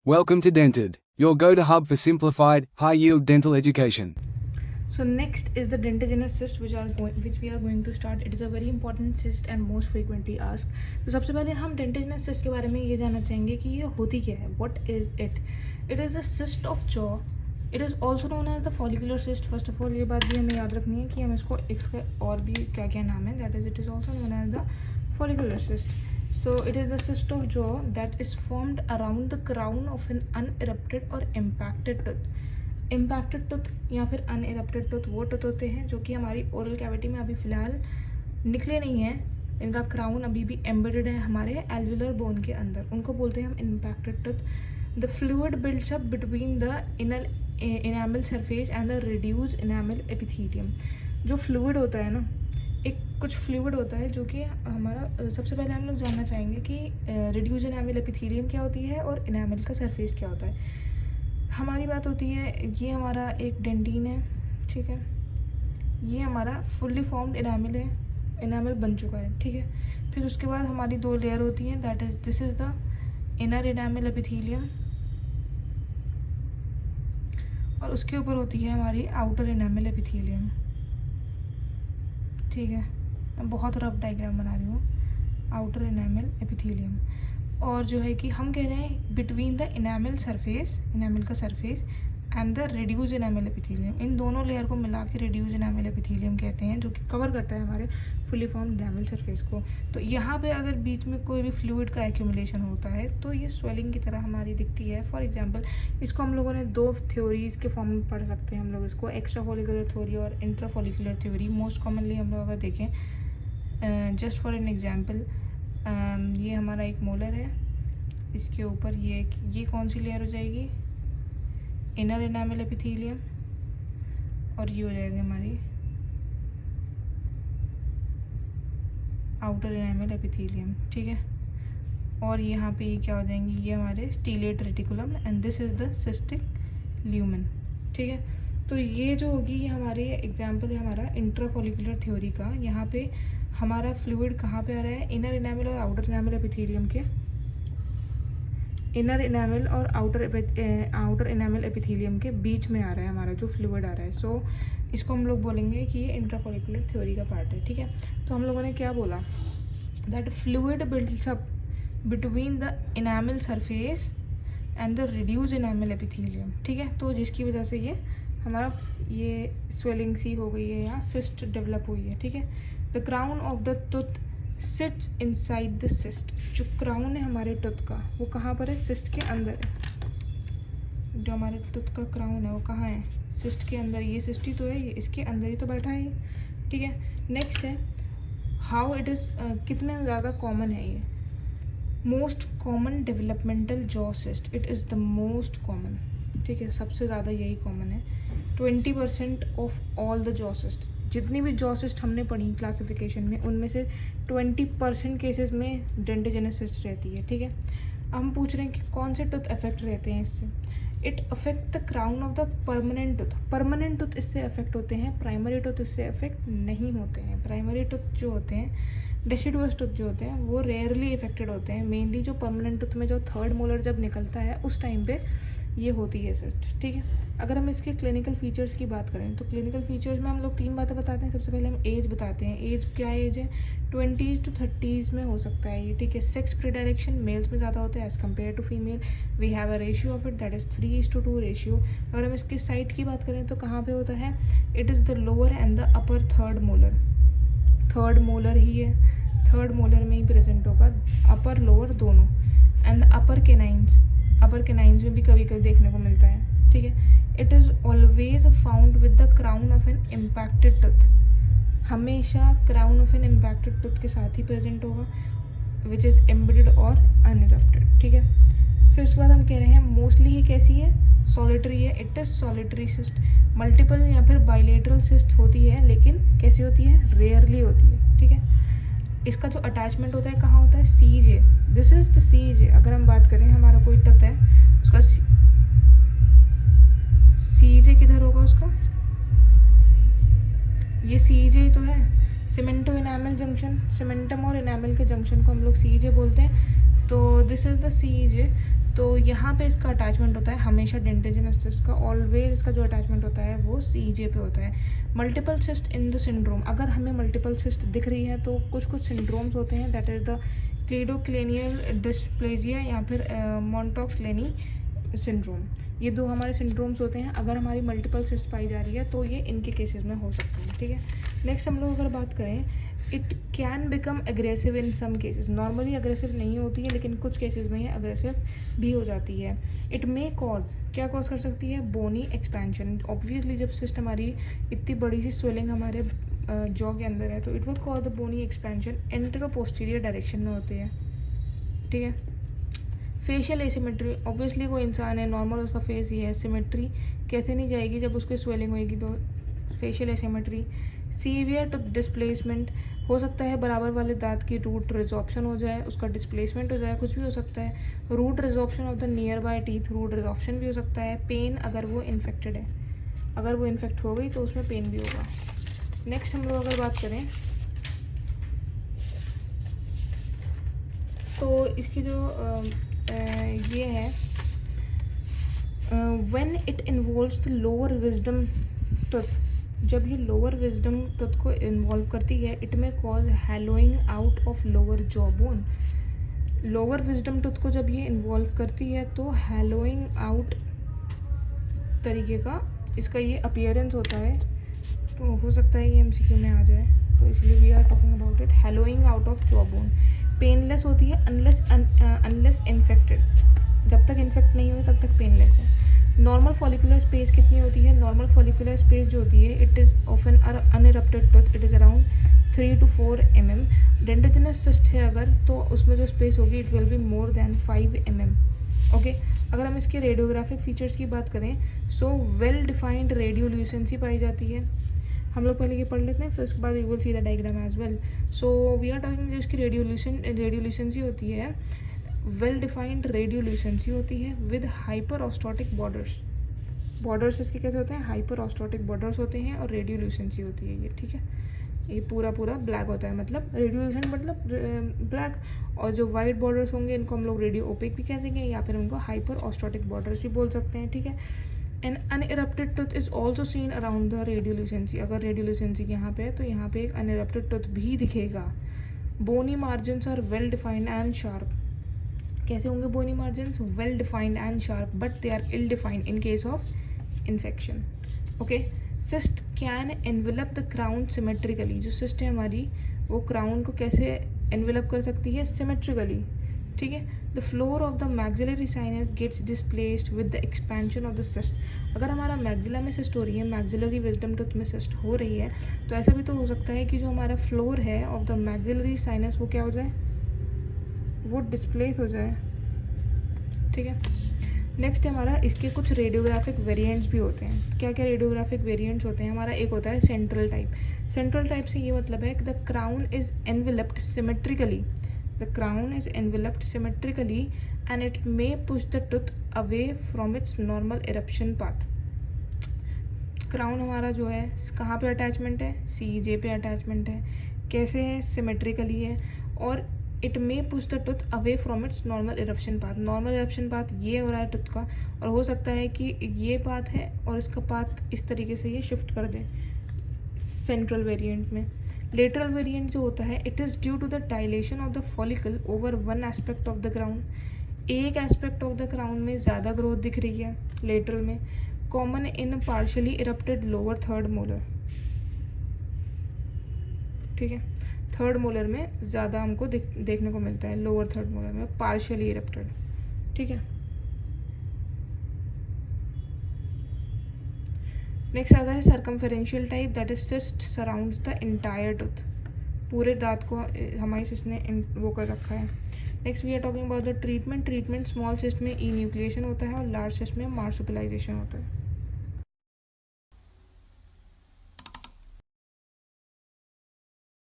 Welcome to Dented, your go-to hub for simplified, high-yield dental education. So next is the dentagenous cyst which we are going to start. It is a very important cyst and most frequently asked. तो सबसे पहले हम dentagenous cyst के बारे में ये जानना चाहेंगे कि ये होती क्या है. What is it? It is a cyst of jaw. It is also known as the follicular cyst. First of all ये बात भी हमें याद रखनी है कि हम इसको इसका और भी क्या क्या नाम है. That is, it is also known as the follicular cyst. So it is the cyst of jaw that is formed around the crown of an unerupted or impacted tooth. Impacted tooth या फिर unerupted tooth वो tooth होते हैं जो कि हमारी oral cavity में अभी फ़िलहाल निकले नहीं हैं. इनका क्राउन अभी भी एम्बेडेड है हमारे एल्वुलर बोन के अंदर. उनको बोलते हैं हम impacted tooth. The fluid builds up between the enamel surface and the reduced enamel epithelium. जो फ्लूइड होता है ना, एक कुछ फ्लूइड होता है जो कि हमारा सबसे पहले हम लोग जानना चाहेंगे कि रिड्यूस्ड इनैमल एपिथेलियम क्या होती है और इनैमल का सरफेस क्या होता है. हमारी बात होती है, ये हमारा एक डेंटिन है, ठीक है. ये हमारा फुल्ली फॉर्म्ड इनैमल है, इनैमल बन चुका है, ठीक है. फिर उसके बाद हमारी दो लेयर होती हैं. That is this is the inner enamel epithelium और उसके ऊपर होती है हमारी आउटर इनैमल एपिथेलियम, ठीक है. मैं बहुत रफ डायग्राम बना रही हूँ. आउटर इनैमल एपिथेलियम और जो है कि हम कह रहे हैं between the enamel surface, enamel का surface and the reduced enamel epithelium. इन दोनों लेयर को मिला के रिड्यूस्ड इनैमल एपिथेलियम कहते हैं, जो कि कवर करता है हमारे फुली फॉर्म्ड इनैमल सरफेस को. तो यहाँ पे अगर बीच में कोई भी फ्लूइड का एक्यूमुलेशन होता है तो ये स्वेलिंग की तरह हमारी दिखती है. फॉर एग्जांपल इसको हम लोगों ने दो थ्योरीज़ के फॉर्म में पढ़ सकते हैं हम लोग इसको, एक्स्ट्रा फॉलिकुलर थ्योरी और intra follicular theory. Most commonly हम लोग अगर देखें, जस्ट फॉर एन एग्जाम्पल, ये हमारा एक मोलर है, इसके ऊपर ये कौन सी लेयर हो जाएगी, इनर इनैमल एपिथेलियम, और ये हो जाएगी हमारी आउटर इनैमल एपिथेलियम, ठीक है. और यहाँ पे ये क्या हो जाएंगी, ये हमारे stellate reticulum and this is the cystic lumen, ठीक है. तो ये जो होगी ये हमारे एग्जाम्पल है हमारा इंट्राफॉलिकुलर थ्योरी का. यहाँ पे हमारा फ्लूइड कहाँ पे आ रहा है, इनर इनैमल और आउटर इनैमल एपिथेलियम के, इनर इनैमल और आउटर इनैमल एपिथेलियम के बीच में आ रहा है हमारा जो फ्लूइड आ रहा है. सो इसको हम लोग बोलेंगे कि ये इंट्राफॉलिकुलर थ्योरी का पार्ट है, ठीक है. तो हम लोगों ने क्या बोला, that fluid builds up between the enamel surface and the reduced enamel epithelium, ठीक है. तो जिसकी वजह से ये हमारा ये स्वेलिंग सी हो गई है, यहाँ सिस्ट डेवलप हुई है, ठीक है. The crown of the tooth sits inside the cyst. जो क्राउन है हमारे टूथ का वो कहाँ पर है, सिस्ट के अंदर है. जो हमारे टूथ का क्राउन है वो कहाँ है, सिस्ट के अंदर. ये सिस्ट ही तो है, ये इसके अंदर ही तो बैठा है, ठीक है. नेक्स्ट है हाउ इट इज़, कितने ज़्यादा कॉमन है ये. Most common developmental jaw cyst, it is the most common, ठीक है. सबसे ज़्यादा यही कॉमन है. 20% of all the jaw cyst, जितनी भी जॉ सिस्ट हमने पढ़ी क्लासिफिकेशन में, उनमें से 20% केसेस में डेंटाजेनस सिस्ट रहती है, ठीक है. अब हम पूछ रहे हैं कि कौन से टूथ अफेक्ट रहते हैं इससे. It affect the crown of the permanent tooth. Permanent tooth इससे अफेक्ट होते हैं, प्राइमरी टूथ इससे अफेक्ट नहीं होते हैं. प्राइमरी टूथ जो होते हैं, डेसिडुअस टूथ जो होते हैं, वो रेयरली इफेक्टेड होते हैं. मेनली जो परमानेंट टूथ में जो थर्ड मोलर जब निकलता है उस टाइम पे ये होती है सिस्ट, ठीक है. अगर हम इसके क्लिनिकल फीचर्स की बात करें तो क्लिनिकल फीचर्स में हम लोग 3 बातें बताते हैं. सबसे पहले हम एज बताते हैं. एज क्या एज है, 20s to 30s में हो सकता है ये, ठीक है. सेक्स प्रीडायरेक्शन मेल्स में ज़्यादा होता है as compare to female. We have a ratio of it, that is 3:2 ratio. अगर हम इसके साइड की बात करें तो कहाँ पे होता है, it is the lower and the upper third molar. Third molar ही है, थर्ड मोलर में ही प्रेजेंट होगा, अपर लोअर दोनों. एंड अपर केनाइंस में भी कभी कभी देखने को मिलता है, ठीक है. It is always found with the crown of an impacted tooth. हमेशा crown of an impacted tooth के साथ ही प्रेजेंट होगा, विच इज़ एम्बेडेड और अनइरप्टेड, ठीक है. फिर उसके बाद हम कह रहे हैं मोस्टली ये कैसी है, सॉलिटरी है. It is solitary cyst. Multiple या फिर बाइलेटरल सिस्ट होती है, लेकिन कैसी होती है, रेयरली होती है, ठीक है. इसका जो अटैचमेंट होता है कहाँ होता है, सीजे. दिस इज़ द सीजे. अगर हम बात करें हमारा कोई टूथ है, उसका सीजे किधर होगा उसका, ये सीजे ही तो है. सीमेंटो इनैमल जंक्शन, सीमेंटम और इनैमल के जंक्शन को हम लोग सीजे बोलते हैं. तो दिस इज़ द सीजे. तो यहाँ पे इसका अटैचमेंट होता है हमेशा डेंटिजिनस सिस्ट का, ऑलवेज इसका जो अटैचमेंट होता है वो CJ पे होता है। Multiple cyst in the syndrome, अगर हमें मल्टीपल सिस्ट दिख रही है तो कुछ कुछ सिंड्रोम्स होते हैं, दैट इज़ द क्लीडोक्लेनियल डिस्प्लेजिया या फिर मॉन्टॉक्स-लेनी सिंड्रोम। ये दो हमारे सिंड्रोम्स होते हैं। अगर हमारी मल्टीपल सिस्ट पाई जा रही है तो ये इनके केसेस में हो सकते हैं, ठीक है। नेक्स्ट हम लोग अगर बात करें, it can become aggressive in some cases. Normally aggressive नहीं होती है लेकिन कुछ केसेस में ये अग्रेसिव भी हो जाती है। इट मे कॉज, क्या कॉज कर सकती है, बोनी एक्सपेंशन। ऑब्वियसली जब सिस्ट हमारी इतनी बड़ी सी स्वेलिंग हमारे जॉ के अंदर है तो it will cause the bony expansion, antero posterior direction में होती है, ठीक है। फेशियल एसिमेट्री, ऑब्वियसली कोई इंसान है नॉर्मल, उसका फेस ये है, सिमेट्री कैसे नहीं जाएगी जब उसकी स्वेलिंग होएगी, तो facial asymmetry. Severe tooth displacement, हो सकता है बराबर वाले दांत की रूट रिजॉर्प्शन हो जाए, उसका डिस्प्लेसमेंट हो जाए, कुछ भी हो सकता है। Root resorption of the nearby teeth, root resorption भी हो सकता है। पेन, अगर वो इन्फेक्टेड है, अगर वो इन्फेक्ट हो गई तो उसमें पेन भी होगा। नेक्स्ट हम लोग अगर बात करें तो इसकी जो ये है, when it involves the lower wisdom tooth, जब ये लोअर विजडम टूथ को इन्वॉल्व करती है, it may cause hollowing out of lower jaw bone. Lower wisdom tooth को जब ये इन्वॉल्व करती है तो हैलोइंग आउट तरीके का इसका ये अपीयरेंस होता है, तो हो सकता है ये MCQ में आ जाए, तो इसलिए we are talking about it. Hollowing out of jaw bone painless होती है अनलेस इन्फेक्टेड, जब तक इन्फेक्ट नहीं हुई तब तक पेनलेस है। नॉर्मल फॉलिकुलर स्पेस कितनी होती है, नॉर्मल फॉलिकुलर स्पेस जो होती है, it is often unerupted tooth, it is around 3 to 4 mm। Dentigerous cyst है अगर तो उसमें जो स्पेस होगी it will be more than 5 mm, okay. अगर हम इसके रेडियोग्राफिक फीचर्स की बात करें, सो वेल डिफाइंड रेडियोल्यूसेंसी पाई जाती है। हम लोग पहले ये पढ़ लेते हैं, फिर उसके बाद we will see the diagram as well. So we are talking जो इसकी रेडियोल्यूसेंसी होती है, वेल डिफाइंड रेडियोल्यूसेंसी होती है विद हाइपर ऑस्टोटिक बॉर्डर्स। बॉर्डर्स इसके कैसे होते हैं, हाइपर ऑस्टोटिक बॉर्डर्स होते हैं, और रेडियोल्यूसेंसी होती है ये, ठीक है। ये पूरा ब्लैक होता है, मतलब रेडियोल्यूसेंट मतलब ब्लैक, और जो वाइट बॉर्डर्स होंगे इनको हम लोग रेडियो ओपेक भी कह देंगे या फिर उनको हाइपर ऑस्टोटिक बॉर्डर्स भी बोल सकते हैं, ठीक है। An unerupted tooth is also seen around the radiolucency. अगर रेडियोल्यूसेंसी यहाँ पे है तो यहाँ पे एक अनइरप्टेड टूथ भी दिखेगा। Bony margins are well defined and sharp. कैसे होंगे bony margins, well defined and sharp, but they are ill defined in case of infection, okay. Cyst can envelop the crown symmetrically. जो cyst है हमारी वो crown को कैसे envelope कर सकती है, सिमेट्रिकली, ठीक है। The floor of the maxillary sinus gets displaced with the expansion of the cyst. अगर हमारा मैक्सिला में सिस्ट हो रही है, मैक्सिलरी विजडम टूथ में सिस्ट हो रही है, तो ऐसा भी तो हो सकता है कि जो हमारा फ्लोर है ऑफ द मैक्सिलरी साइनस वो क्या हो जाए, वो डिस्प्लेस हो जाए, ठीक है। नेक्स्ट है हमारा, इसके कुछ रेडियोग्राफिक वेरिएंट्स भी होते हैं। क्या क्या रेडियोग्राफिक वेरिएंट्स होते हैं, हमारा एक होता है सेंट्रल टाइप। सेंट्रल टाइप से ये मतलब है कि the crown is enveloped symmetrically, the crown is enveloped symmetrically and it may push the tooth away from its normal eruption path. Crown हमारा जो है कहाँ पे अटैचमेंट है, CJ पे अटैचमेंट है। कैसे है, सिमेट्रिकली है, और it may push the tooth away from its normal eruption path. Normal eruption path ये हो रहा है टूथ का, और हो सकता है कि ये पाथ है और इसका पाथ इस तरीके से ये शिफ्ट कर दे सेंट्रल वेरिएंट में। लेटरल वेरिएंट जो होता है, it is due to the dilation of the follicle over one aspect of the crown. एक एस्पेक्ट ऑफ द क्राउन में ज़्यादा ग्रोथ दिख रही है लेटरल में, common in partially erupted lower third molar, ठीक है। थर्ड मोलर में ज़्यादा हमको देखने को मिलता है, लोअर थर्ड मोलर में पार्शियली इरप्टेड, ठीक है। नेक्स्ट आता है circumferential type, that is cyst surrounds the entire tooth. पूरे दांत को हमारी सिस्ट ने वो कर रखा है। Next we are talking about the treatment. Small cyst में ई न्यूक्लिएशन होता है और लार्ज सिस्ट में मार्सुपिलाइजेशन होता है।